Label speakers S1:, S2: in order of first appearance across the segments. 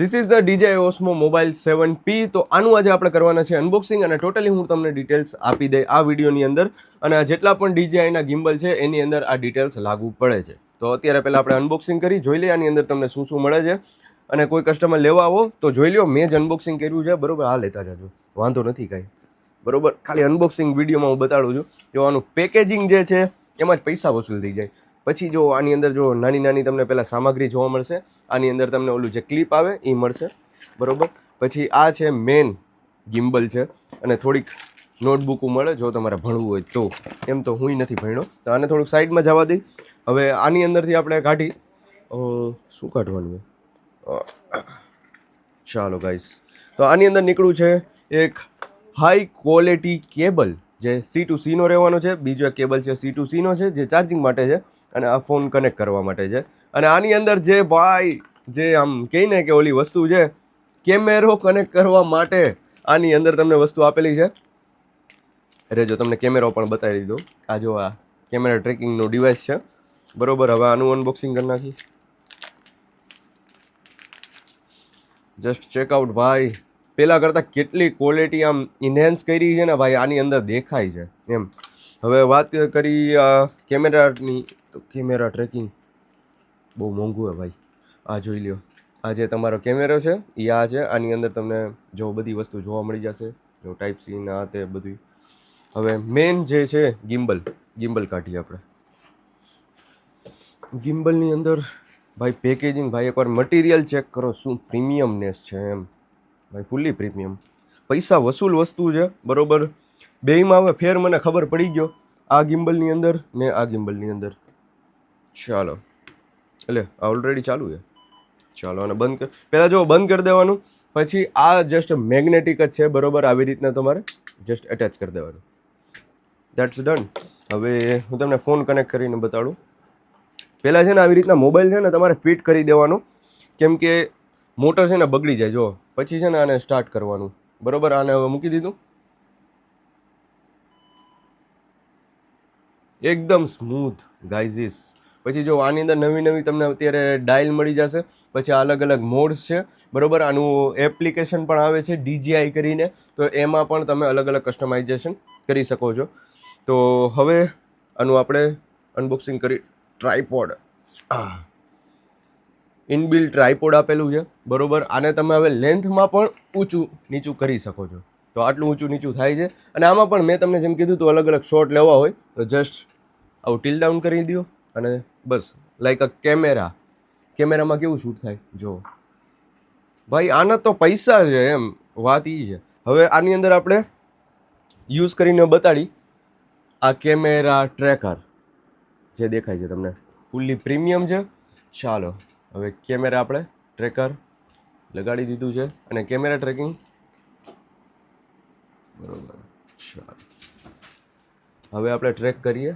S1: This is the DJI Osmo Mobile 7P. તો આનું આજે આપણે કરવાના છે અનબોક્સિંગ અને ટોટલી હું તમને ડિટેલ્સ આપી દઈ આ વિડીયોની અંદર. અને આ જેટલા પણ DJI ના ગિમ્બલ છે એની અંદર આ ડિટેલ્સ લાગુ પડે છે. તો અત્યારે પહેલાં આપણે અનબોક્સિંગ કરી જોઈ લઈએ આની અંદર તમને શું શું મળે છે. અને કોઈ કસ્ટમર લેવા આવો તો જોઈ લ્યો, મેં જ અનબોક્સિંગ કર્યું છે બરોબર. આ લેતા જજો, વાંધો નથી કાંઈ બરોબર. ખાલી અનબોક્સિંગ વિડીયોમાં હું બતાડું છું. જો આનું પેકેજિંગ જે છે એમાં જ પૈસા વસૂલ થઈ જાય. પછી જો આની અંદર જો નાની નાની તમને પહેલાં સામગ્રી જોવા મળશે. આની અંદર તમને ઓલું જે ક્લિપ આવે એ મળશે બરોબર. પછી આ છે મેન ગિમ્બલ છે અને થોડીક નોટબુકો મળે જો તમારે ભણવું હોય તો. એમ તો હું નથી ભણ્યો તો આને થોડુંક સાઈડમાં જવા દઈ. હવે આની અંદરથી આપણે કાઢી શું કાઢવાનું છે ચાલો ગાઈસ. તો આની અંદર નીકળ્યું છે એક હાઈ ક્વોલિટી કેબલ જે C2C નો રહેવાનો છે. બીજો એક કેબલ છે C2C નો છે જે ચાર્જિંગ માટે છે અને આ ફોન કનેક્ટ કરવા માટે છે. અને આની અંદર જે ભાઈ જે આમ કહે ને કે ઓલી વસ્તુ છે કેમેરો કનેક્ટ કરવા માટે આની અંદર તમને વસ્તુ આપેલી છે. અરે જો તમને કેમેરો પણ બતાવી દીધો. આ જો આ કેમેરા ટ્રેકિંગનો ડિવાઇસ છે બરોબર. હવે આનું અનબોક્સિંગ કરી નાખી. જસ્ટ ચેકઆઉટ ભાઈ, પહેલાં કરતાં કેટલી ક્વોલિટી આમ ઇન્હેન્સ કરી છે ને ભાઈ આની અંદર દેખાય છે એમ. હવે વાત કરી કેમેરાની તો કેમેરા ટ્રેકિંગ બહુ મોંઘું છે ભાઈ. આ જોઈ લ્યો, આ જે તમારો કેમેરો છે એ આ છે. આની અંદર તમને જો બધી વસ્તુ જોવા મળી જશે, જો ટાઈપ સી ના તે બધું. હવે મેન જે છે ગિમ્બલ કાઢીએ આપણે. ગિમ્બલની અંદર ભાઈ પેકેજિંગ, ભાઈ એકવાર મટીરિયલ ચેક કરો શું પ્રીમિયમનેસ છે એમ ભાઈ, ફૂલ્લી પ્રીમિયમ. પૈસા વસૂલ વસ્તુ છે બરોબર. બેયમાં હવે ફેર મને ખબર પડી ગયો, આ ગિમ્બલની અંદર ને આ ગિમ્બલની અંદર. ચાલો એટલે ઓલરેડી ચાલુ છે. ચાલો અને બંધ કર, પહેલાં જો બંધ કરી દેવાનું. પછી આ જસ્ટ મેગ્નેટિક જ છે બરોબર. આવી રીતના તમારે જસ્ટ એટેચ કરી દેવાનું. That's done. હવે હું તમને ફોન કનેક્ટ કરીને બતાડું. પહેલાં છે ને આવી રીતના મોબાઈલ છે ને તમારે ફિટ કરી દેવાનો, કેમ કે મોટર છે ને બગડી જાય. જો પછી છે ને આને સ્ટાર્ટ કરવાનું બરોબર. આને હવે મૂકી દીધું, એકદમ સ્મૂથ ગાઈઝીસ. પછી જો આની અંદર નવી નવી તમને અત્યારે ડાયલ મળી જશે. પછી અલગ અલગ મોડ્સ છે બરોબર. આનું એપ્લિકેશન પણ આવે છે DJI કરીને, તો એમાં પણ તમે અલગ અલગ કસ્ટમાઇઝેશન કરી શકો છો. તો હવે આનું આપણે અનબોક્સિંગ કરી. ટ્રાયપોડ, ઇનબિલ્ટ ટ્રાયપોડ આપેલું છે બરોબર. આને તમે હવે લેન્થમાં પણ ઊંચું નીચું કરી શકો છો. તો આટલું ઊંચું નીચું થાય છે. અને આમાં પણ મેં તમને જેમ કીધું તો અલગ અલગ શોટ લેવા હોય તો જસ્ટ આવું ટીલ ડાઉન કરી દો અને બસ લાઈક અ કેમેરામાં કેવું શૂટ થાય જો ભાઈ. આના તો પૈસા છે એમ, વાત એ છે. હવે આની અંદર આપણે યુઝ કરીને બતાડી. આ કેમેરા ટ્રેકર જે દેખાય છે તમને ફૂલ્લી પ્રીમિયમ છે. ચાલો હવે કેમેરા આપણે ટ્રેકર લગાડી દીધું છે અને કેમેરા ટ્રેકિંગ બરોબર. ચાલો હવે આપણે ટ્રેક કરીએ.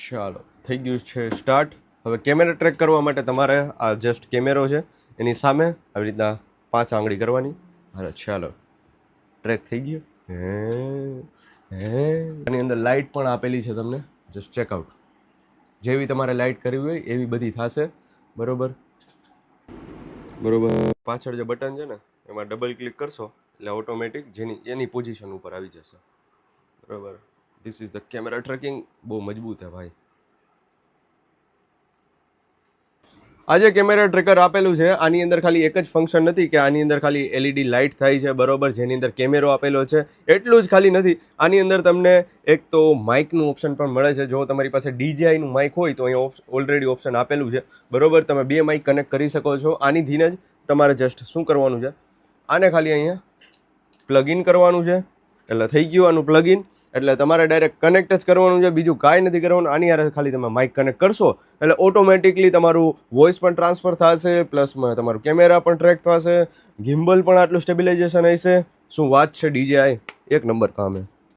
S1: ચાલો થઈ ગયું છે સ્ટાર્ટ. હવે કેમેરા ટ્રેક કરવા માટે તમારે આ જસ્ટ કેમેરો છે એની સામે આવી રીતના 5 આંગળી કરવાની. અરે ચાલો ટ્રેક થઈ ગયો. આની અંદર લાઇટ પણ આપેલી છે તમને, જસ્ટ ચેકઆઉટ. જેવી તમારે લાઇટ કરવી હોય એવી બધી થશે બરોબર. પાછળ જે બટન છે ને એમાં ડબલ ક્લિક કરશો એટલે ઓટોમેટિક એની પોઝિશન ઉપર આવી જશે બરોબર. This is the camera tracking. બહુ મજબૂત છે ભાઈ. આ જે કેમેરા ટ્રેકર આપેલું છે આની અંદર ખાલી એક જ ફંક્શન નથી કે આની અંદર ખાલી LED લાઇટ થાય છે બરોબર, જેની અંદર કેમેરો આપેલો છે એટલું જ ખાલી નથી. આની અંદર તમને એક તો માઇકનું ઓપ્શન પણ મળે છે. જો તમારી પાસે DJI નું માઇક હોય તો અહીંયા ઓલરેડી ઓપ્શન આપેલું છે બરોબર. તમે 2 માઇક કનેક્ટ કરી શકો છો. આની ધીને જ તમારે જસ્ટ શું કરવાનું છે, આને ખાલી અહીંયા પ્લગઇન કરવાનું છે એટલે થઈ ગયું આનું પ્લગઇન. એટલે તમારે ડાયરેક્ટ કનેક્ટ જ કરવાનું છે, બીજું કાંઈ નથી કરવાનું. આની યારે ખાલી તમે માઇક કનેક્ટ કરશો એટલે ઓટોમેટિકલી તમારું વોઇસ પણ ટ્રાન્સફર થશે, પ્લસમાં તમારું કેમેરા પણ ટ્રેક થશે, ગિમ્બલ પણ આટલું સ્ટેબિલાઇઝેશન હશે. શું વાત છે DJI, એક નંબર કામ છે.